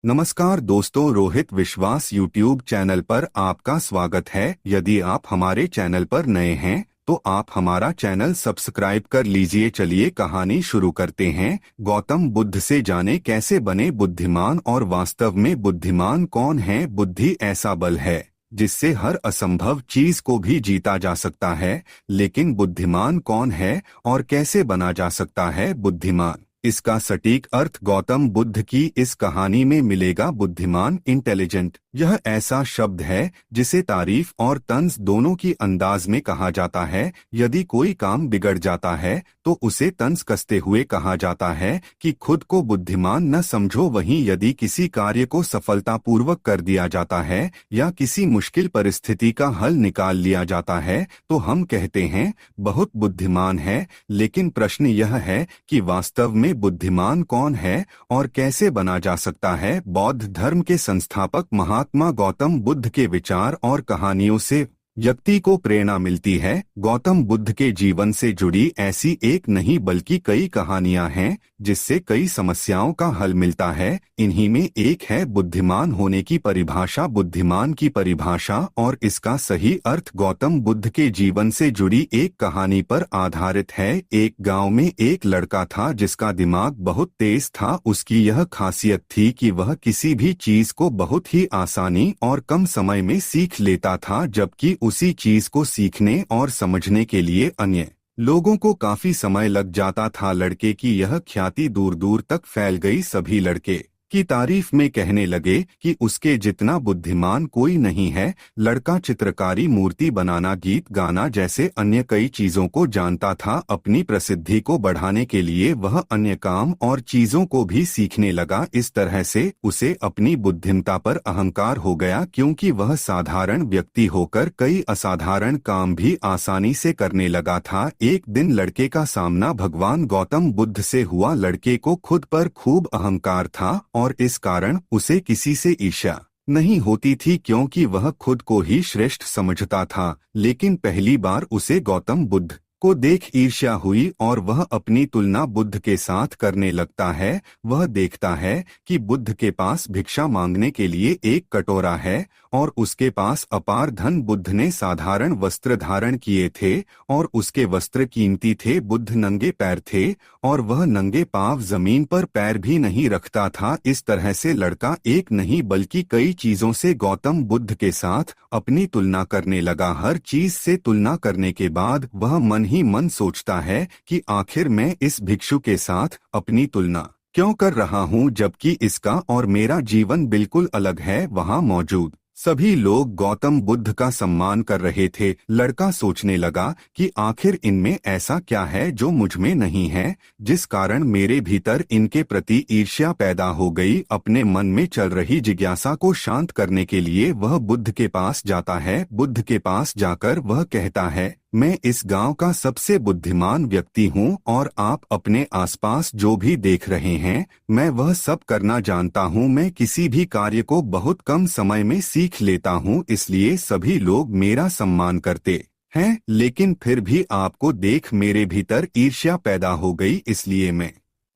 नमस्कार दोस्तों, रोहित विश्वास यूट्यूब चैनल पर आपका स्वागत है। यदि आप हमारे चैनल पर नए हैं तो आप हमारा चैनल सब्सक्राइब कर लीजिए। चलिए कहानी शुरू करते हैं। गौतम बुद्ध से जाने कैसे बने बुद्धिमान और वास्तव में बुद्धिमान कौन है। बुद्धि ऐसा बल है जिससे हर असंभव चीज को भी जीता जा सकता है, लेकिन बुद्धिमान कौन है और कैसे बना जा सकता है बुद्धिमान, इसका सटीक अर्थ गौतम बुद्ध की इस कहानी में मिलेगा। बुद्धिमान, इंटेलिजेंट, यह ऐसा शब्द है जिसे तारीफ और तंज दोनों की अंदाज में कहा जाता है। यदि कोई काम बिगड़ जाता है तो उसे तंज कसते हुए कहा जाता है कि खुद को बुद्धिमान न समझो। वहीं यदि किसी कार्य को सफलतापूर्वक कर दिया जाता है या किसी मुश्किल परिस्थिति का हल निकाल लिया जाता है तो हम कहते हैं बहुत बुद्धिमान है। लेकिन प्रश्न यह है कि वास्तव में बुद्धिमान कौन है और कैसे बना जा सकता है। बौद्ध धर्म के संस्थापक महात्मा गौतम बुद्ध के विचार और कहानियों से व्यक्ति को प्रेरणा मिलती है। गौतम बुद्ध के जीवन से जुड़ी ऐसी एक नहीं बल्कि कई कहानियां हैं जिससे कई समस्याओं का हल मिलता है। इन्हीं में एक है बुद्धिमान होने की परिभाषा। बुद्धिमान की परिभाषा और इसका सही अर्थ गौतम बुद्ध के जीवन से जुड़ी एक कहानी पर आधारित है। एक गांव में एक लड़का था जिसका दिमाग बहुत तेज था। उसकी यह खासियत थी कि वह किसी भी चीज को बहुत ही आसानी और कम समय में सीख लेता था, जबकि उसी चीज को सीखने और समझने के लिए अन्य लोगों को काफी समय लग जाता था। लड़के की यह ख्याति दूर दूर तक फैल गई। सभी लड़के की तारीफ में कहने लगे कि उसके जितना बुद्धिमान कोई नहीं है। लड़का चित्रकारी, मूर्ति बनाना, गीत गाना जैसे अन्य कई चीजों को जानता था। अपनी प्रसिद्धि को बढ़ाने के लिए वह अन्य काम और चीजों को भी सीखने लगा। इस तरह से उसे अपनी बुद्धिमत्ता पर अहंकार हो गया, क्योंकि वह साधारण व्यक्ति होकर कई असाधारण काम भी आसानी से करने लगा था। एक दिन लड़के का सामना भगवान गौतम बुद्ध से हुआ। लड़के को खुद पर खूब अहंकार था और इस कारण उसे किसी से ईर्ष्या नहीं होती थी, क्योंकि वह खुद को ही श्रेष्ठ समझता था। लेकिन पहली बार उसे गौतम बुद्ध को देख ईर्ष्या हुई और वह अपनी तुलना बुद्ध के साथ करने लगता है। वह देखता है कि बुद्ध के पास भिक्षा मांगने के लिए एक कटोरा है और उसके पास अपार धन। बुद्ध ने साधारण वस्त्र धारण किए थे और उसके वस्त्र कीमती थे। बुद्ध नंगे पैर थे और वह नंगे पांव जमीन पर पैर भी नहीं रखता था। इस तरह से लड़का एक नहीं बल्कि कई चीजों से गौतम बुद्ध के साथ अपनी तुलना करने लगा। हर चीज से तुलना करने के बाद वह मन ही मन सोचता है कि आखिर मैं इस भिक्षु के साथ अपनी तुलना क्यों कर रहा हूँ, जबकि इसका और मेरा जीवन बिल्कुल अलग है। वहाँ मौजूद सभी लोग गौतम बुद्ध का सम्मान कर रहे थे। लड़का सोचने लगा कि आखिर इनमें ऐसा क्या है जो मुझ में नहीं है, जिस कारण मेरे भीतर इनके प्रति ईर्ष्या पैदा हो गई। अपने मन में चल रही जिज्ञासा को शांत करने के लिए वह बुद्ध के पास जाता है। बुद्ध के पास जाकर वह कहता है, मैं इस गांव का सबसे बुद्धिमान व्यक्ति हूँ और आप अपने आसपास जो भी देख रहे हैं मैं वह सब करना जानता हूँ। मैं किसी भी कार्य को बहुत कम समय में सीख लेता हूँ, इसलिए सभी लोग मेरा सम्मान करते हैं। लेकिन फिर भी आपको देख मेरे भीतर ईर्ष्या पैदा हो गई, इसलिए मैं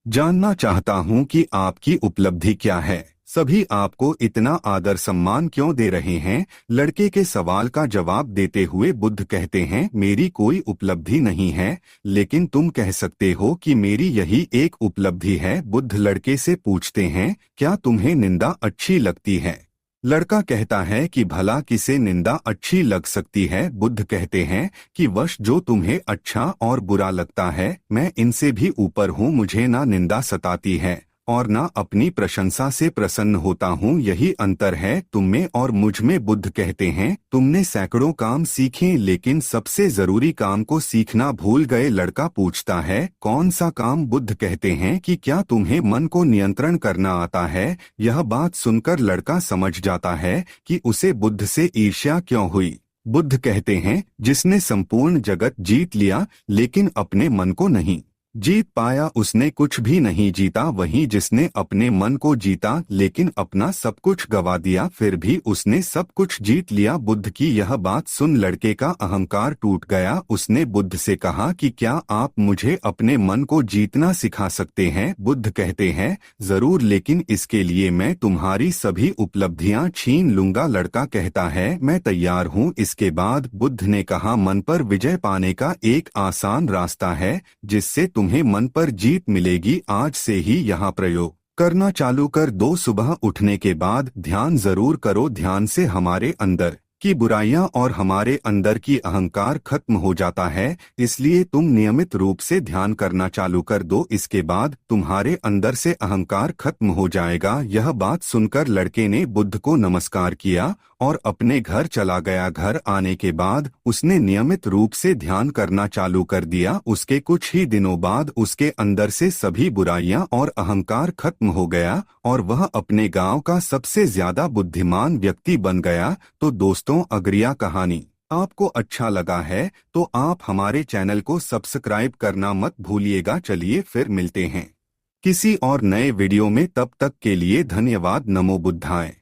जानना चाहता हूँ कि आपकी उपलब्धि क्या है। सभी आपको इतना आदर सम्मान क्यों दे रहे हैं। लड़के के सवाल का जवाब देते हुए बुद्ध कहते हैं, मेरी कोई उपलब्धि नहीं है, लेकिन तुम कह सकते हो कि मेरी यही एक उपलब्धि है। बुद्ध लड़के से पूछते हैं, क्या तुम्हें निंदा अच्छी लगती है। लड़का कहता है कि भला किसे निंदा अच्छी लग सकती है। बुद्ध कहते हैं कि वश जो तुम्हें अच्छा और बुरा लगता है, मैं इनसे भी ऊपर हूँ। मुझे ना निंदा सताती है और ना अपनी प्रशंसा से प्रसन्न होता हूँ। यही अंतर है तुम में और मुझ में। बुद्ध कहते हैं, तुमने सैकड़ों काम सीखे लेकिन सबसे जरूरी काम को सीखना भूल गए। लड़का पूछता है, कौन सा काम। बुद्ध कहते हैं कि क्या तुम्हें मन को नियंत्रण करना आता है। यह बात सुनकर लड़का समझ जाता है कि उसे बुद्ध से ईर्ष्या क्यों हुई। बुद्ध कहते हैं, जिसने संपूर्ण जगत जीत लिया लेकिन अपने मन को नहीं। जीत पाया उसने कुछ भी नहीं जीता, वहीं जिसने अपने मन को जीता लेकिन अपना सब कुछ गवा दिया फिर भी उसने सब कुछ जीत लिया। बुद्ध की यह बात सुन लड़के का अहंकार टूट गया। उसने बुद्ध से कहा कि क्या आप मुझे अपने मन को जीतना सिखा सकते हैं? बुद्ध कहते हैं जरूर, लेकिन इसके लिए मैं तुम्हारी सभी उपलब्धियां छीन लूंगा। लड़का कहता है मैं तैयार हूँ। इसके बाद बुद्ध ने कहा मन पर विजय पाने का एक आसान रास्ता है जिससे तुम्हें मन पर जीत मिलेगी। आज से ही यहाँ प्रयोग करना चालू कर दो। सुबह उठने के बाद ध्यान जरूर करो। ध्यान से हमारे अंदर की बुराइयां और हमारे अंदर की अहंकार खत्म हो जाता है, इसलिए तुम नियमित रूप से ध्यान करना चालू कर दो। इसके बाद तुम्हारे अंदर से अहंकार खत्म हो जाएगा। यह बात सुनकर लड़के ने बुद्ध को नमस्कार किया और अपने घर चला गया। घर आने के बाद उसने नियमित रूप से ध्यान करना चालू कर दिया। उसके कुछ ही दिनों बाद उसके अंदर से सभी बुराइयां और अहंकार खत्म हो गया और वह अपने गांव का सबसे ज्यादा बुद्धिमान व्यक्ति बन गया। तो दोस्तों, अगर यह कहानी आपको अच्छा लगा है तो आप हमारे चैनल को सब्सक्राइब करना मत भूलिएगा। चलिए फिर मिलते हैं किसी और नए वीडियो में, तब तक के लिए धन्यवाद। नमो बुद्धाय।